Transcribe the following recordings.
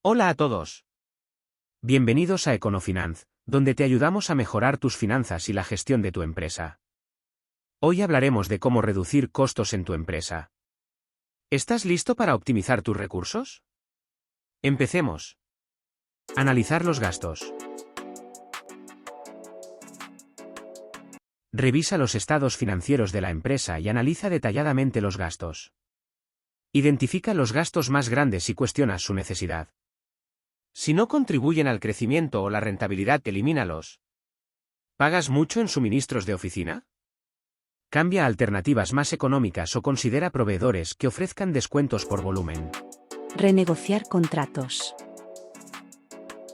Hola a todos. Bienvenidos a Econofinanz, donde te ayudamos a mejorar tus finanzas y la gestión de tu empresa. Hoy hablaremos de cómo reducir costos en tu empresa. ¿Estás listo para optimizar tus recursos? Empecemos. Analizar los gastos. Revisa los estados financieros de la empresa y analiza detalladamente los gastos. Identifica los gastos más grandes y cuestiona su necesidad. Si no contribuyen al crecimiento o la rentabilidad, elimínalos. ¿Pagas mucho en suministros de oficina? Cambia a alternativas más económicas o considera proveedores que ofrezcan descuentos por volumen. Renegociar contratos.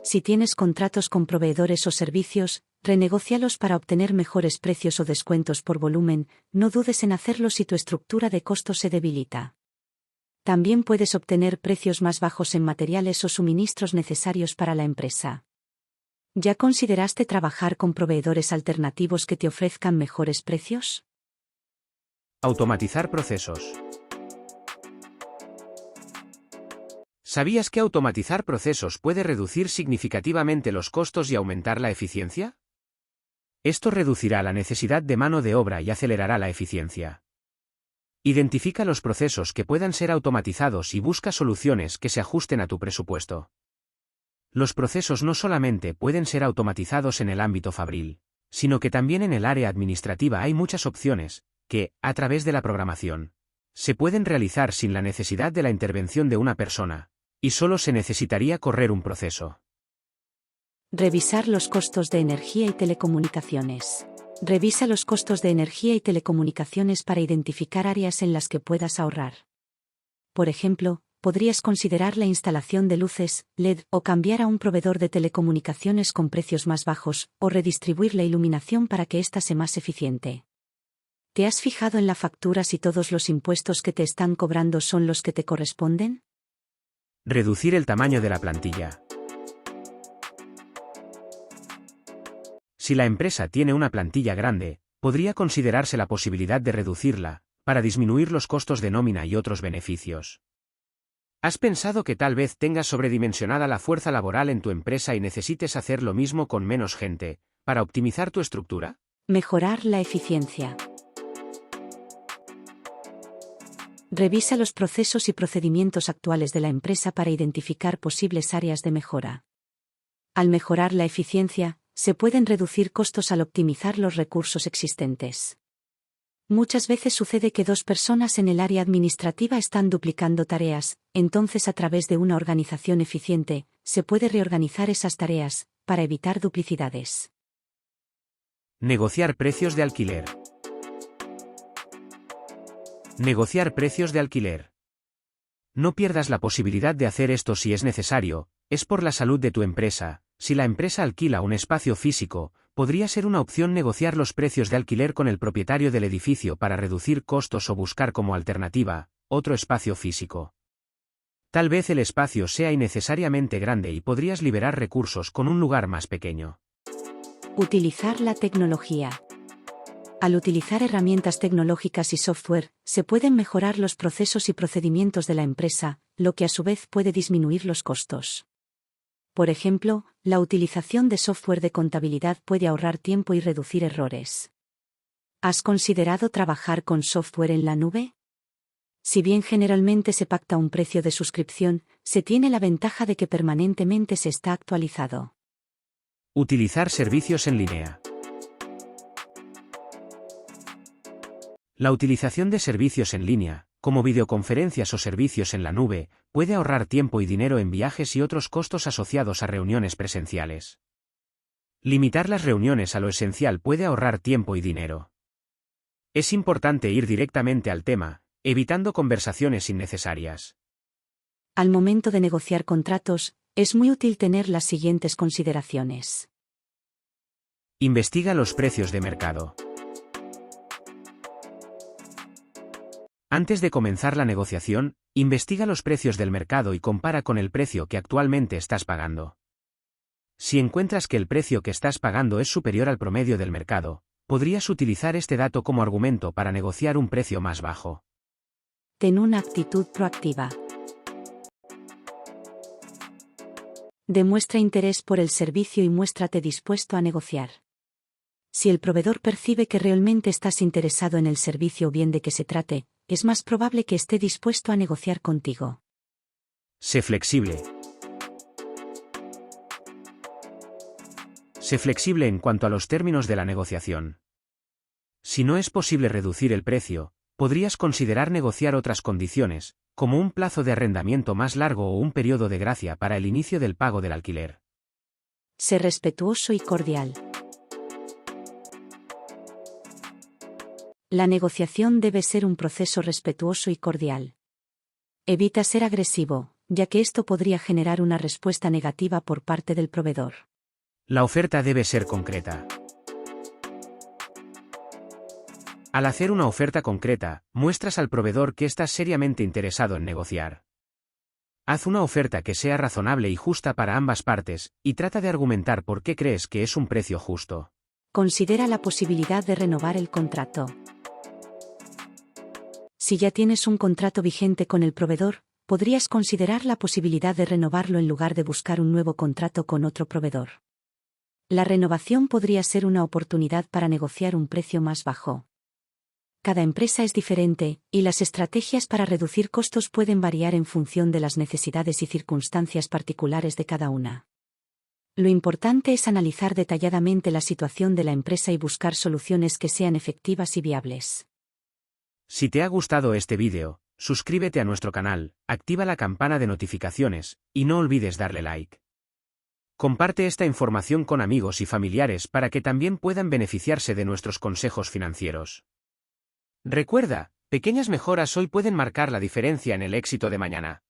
Si tienes contratos con proveedores o servicios, renegócialos para obtener mejores precios o descuentos por volumen, no dudes en hacerlo si tu estructura de costos se debilita. También puedes obtener precios más bajos en materiales o suministros necesarios para la empresa. ¿Ya consideraste trabajar con proveedores alternativos que te ofrezcan mejores precios? Automatizar procesos. ¿Sabías que automatizar procesos puede reducir significativamente los costos y aumentar la eficiencia? Esto reducirá la necesidad de mano de obra y acelerará la eficiencia. Identifica los procesos que puedan ser automatizados y busca soluciones que se ajusten a tu presupuesto. Los procesos no solamente pueden ser automatizados en el ámbito fabril, sino que también en el área administrativa hay muchas opciones que, a través de la programación, se pueden realizar sin la necesidad de la intervención de una persona, y solo se necesitaría correr un proceso. Revisar los costos de energía y telecomunicaciones. Revisa los costos de energía y telecomunicaciones para identificar áreas en las que puedas ahorrar. Por ejemplo, podrías considerar la instalación de luces LED o cambiar a un proveedor de telecomunicaciones con precios más bajos, o redistribuir la iluminación para que ésta sea más eficiente. ¿Te has fijado en la factura si todos los impuestos que te están cobrando son los que te corresponden? Reducir el tamaño de la plantilla. Si la empresa tiene una plantilla grande, podría considerarse la posibilidad de reducirla, para disminuir los costos de nómina y otros beneficios. ¿Has pensado que tal vez tengas sobredimensionada la fuerza laboral en tu empresa y necesites hacer lo mismo con menos gente, para optimizar tu estructura? Mejorar la eficiencia. Revisa los procesos y procedimientos actuales de la empresa para identificar posibles áreas de mejora. Al mejorar la eficiencia, se pueden reducir costos al optimizar los recursos existentes. Muchas veces sucede que dos personas en el área administrativa están duplicando tareas, entonces a través de una organización eficiente, se puede reorganizar esas tareas, para evitar duplicidades. Negociar precios de alquiler. Negociar precios de alquiler. No pierdas la posibilidad de hacer esto si es necesario, es por la salud de tu empresa. Si la empresa alquila un espacio físico, podría ser una opción negociar los precios de alquiler con el propietario del edificio para reducir costos o buscar como alternativa otro espacio físico. Tal vez el espacio sea innecesariamente grande y podrías liberar recursos con un lugar más pequeño. Utilizar la tecnología. Al utilizar herramientas tecnológicas y software, se pueden mejorar los procesos y procedimientos de la empresa, lo que a su vez puede disminuir los costos. Por ejemplo, la utilización de software de contabilidad puede ahorrar tiempo y reducir errores. ¿Has considerado trabajar con software en la nube? Si bien generalmente se pacta un precio de suscripción, se tiene la ventaja de que permanentemente se está actualizado. Utilizar servicios en línea. La utilización de servicios en línea, como videoconferencias o servicios en la nube, puede ahorrar tiempo y dinero en viajes y otros costos asociados a reuniones presenciales. Limitar las reuniones a lo esencial puede ahorrar tiempo y dinero. Es importante ir directamente al tema, evitando conversaciones innecesarias. Al momento de negociar contratos, es muy útil tener las siguientes consideraciones. Investiga los precios de mercado. Antes de comenzar la negociación, investiga los precios del mercado y compara con el precio que actualmente estás pagando. Si encuentras que el precio que estás pagando es superior al promedio del mercado, podrías utilizar este dato como argumento para negociar un precio más bajo. Ten una actitud proactiva. Demuestra interés por el servicio y muéstrate dispuesto a negociar. Si el proveedor percibe que realmente estás interesado en el servicio o bien de que se trate, es más probable que esté dispuesto a negociar contigo. Sé flexible. Sé flexible en cuanto a los términos de la negociación. Si no es posible reducir el precio, podrías considerar negociar otras condiciones, como un plazo de arrendamiento más largo o un periodo de gracia para el inicio del pago del alquiler. Sé respetuoso y cordial. La negociación debe ser un proceso respetuoso y cordial. Evita ser agresivo, ya que esto podría generar una respuesta negativa por parte del proveedor. La oferta debe ser concreta. Al hacer una oferta concreta, muestras al proveedor que estás seriamente interesado en negociar. Haz una oferta que sea razonable y justa para ambas partes, y trata de argumentar por qué crees que es un precio justo. Considera la posibilidad de renovar el contrato. Si ya tienes un contrato vigente con el proveedor, podrías considerar la posibilidad de renovarlo en lugar de buscar un nuevo contrato con otro proveedor. La renovación podría ser una oportunidad para negociar un precio más bajo. Cada empresa es diferente, y las estrategias para reducir costos pueden variar en función de las necesidades y circunstancias particulares de cada una. Lo importante es analizar detalladamente la situación de la empresa y buscar soluciones que sean efectivas y viables. Si te ha gustado este vídeo, suscríbete a nuestro canal, activa la campana de notificaciones, y no olvides darle like. Comparte esta información con amigos y familiares para que también puedan beneficiarse de nuestros consejos financieros. Recuerda, pequeñas mejoras hoy pueden marcar la diferencia en el éxito de mañana.